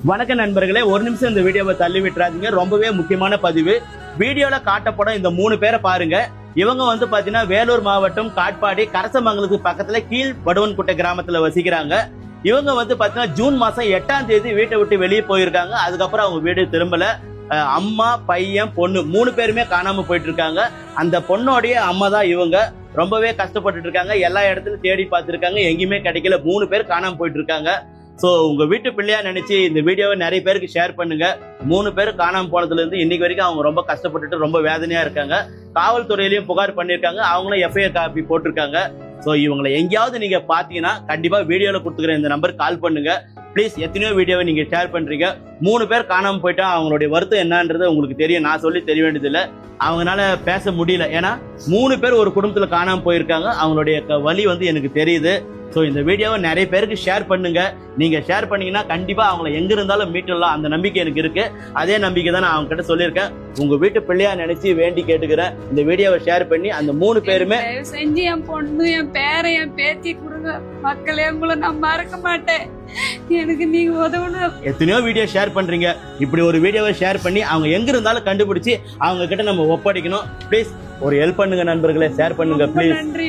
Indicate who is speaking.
Speaker 1: வணக்கம் நண்பர்களே, ஒரு நிமிஷம் இந்த வீடியோவை தள்ளி விட்டுறாதீங்க. ரொம்பவே முக்கியமான பதிவு. வீடியோல காட்டப்படும் இந்த 3 பேரை பாருங்க. இவங்க வந்து பாத்தீங்கன்னா வேலூர் மாவட்டம் காட்பாடி கரசமங்கலத்துக்கு பக்கத்துல கீழ் வடுவன்குட்டை கிராமத்துல வசிக்கிறாங்க. இவங்க வந்து பாத்தீங்கன்னா ஜூன் மாசம் 8ஆம் தேதி வீட்டை விட்டு வெளியே போயிருக்காங்க. அதுக்கப்புறம் அவங்க வீடு திரும்பல. அம்மா, பையன், பொண்ணு 3 பேருமே காணாம போயிட்டு இருக்காங்க. அந்த பொண்ணோடைய அம்மா தான் இவங்க. ரொம்பவே கஷ்டப்பட்டு இருக்காங்க. எல்லா இடத்துலயும் தேடி பார்த்திருக்காங்க, எங்கேயுமே கிடைக்கல. 3 பேர் காணாம போயிட்டு இருக்காங்க. சோ உங்க வீட்டு பிள்ளையா நினைச்சு இந்த வீடியோவை நிறைய பேருக்கு ஷேர் பண்ணுங்க. 3 பேர் காணாம போனதுல இருந்து இன்னைக்கு வரைக்கும் அவங்க ரொம்ப கஷ்டப்பட்டுட்டு ரொம்ப வேதனையா இருக்காங்க. காவல்துறையிலயும் புகார் பண்ணிருக்காங்க. அவங்களும் எஃப்ஐஆர் காப்பி போட்டிருக்காங்க. சோ இவங்களை எங்கேயாவது நீங்க பாத்தீங்கன்னா கண்டிப்பா வீடியோல கொடுத்துக்கிற இந்த நம்பருக்கு கால் பண்ணுங்க. ப்ளீஸ். எத்தனையோ வீடியோவை நீங்க ஷேர் பண்றீங்க. 3 பேர் காணாம போயிட்டா அவங்களுடைய வருத்தம் என்னன்றது உங்களுக்கு தெரியும். நான் சொல்லி தெரிய வேண்டியதில்லை. அவங்களால பேச முடியல. ஏன்னா 3 பேர் ஒரு குடும்பத்துல காணாம போயிருக்காங்க. அவங்களுடைய வலி வந்து எனக்கு தெரியுது. ஸோ இந்த வீடியோவை நிறைய பேருக்கு ஷேர் பண்ணுங்க. நீங்க ஷேர் பண்ணீங்கன்னா கண்டிப்பா அவங்கள எங்க இருந்தாலும் மீட்டலாம். அந்த நம்பிக்கை எனக்கு இருக்கு. அதே நம்பிக்கை தான் நான் அவங்க கிட்ட சொல்லியிருக்கேன். உங்க வீட்டு பிள்ளையா நினைச்சு வேண்டி கேட்டுக்கிறேன். இந்த வீடியோவை ஷேர் பண்ணி அந்த 3 பேருமே
Speaker 2: செஞ்சு என் பொண்ணு, என் பேரை, என் பேத்தி கொடுங்க. மக்களே, உங்களை நான் மறக்க மாட்டேன். எனக்கு நீங்க உதவணும்.
Speaker 1: எத்தனையோ வீடியோ ஷேர் பண்றீங்க. இப்படி ஒரு வீடியோவை ஷேர் பண்ணி அவங்க எங்க இருந்தாலும் கண்டுபிடிச்சு அவங்க கிட்ட நம்ம ஒப்படைக்கணும். ப்ளீஸ் ஒரு ஹெல்ப் பண்ணுங்க நண்பர்களே, ஷேர் பண்ணுங்க ப்ளீஸ்.
Speaker 2: நன்றி.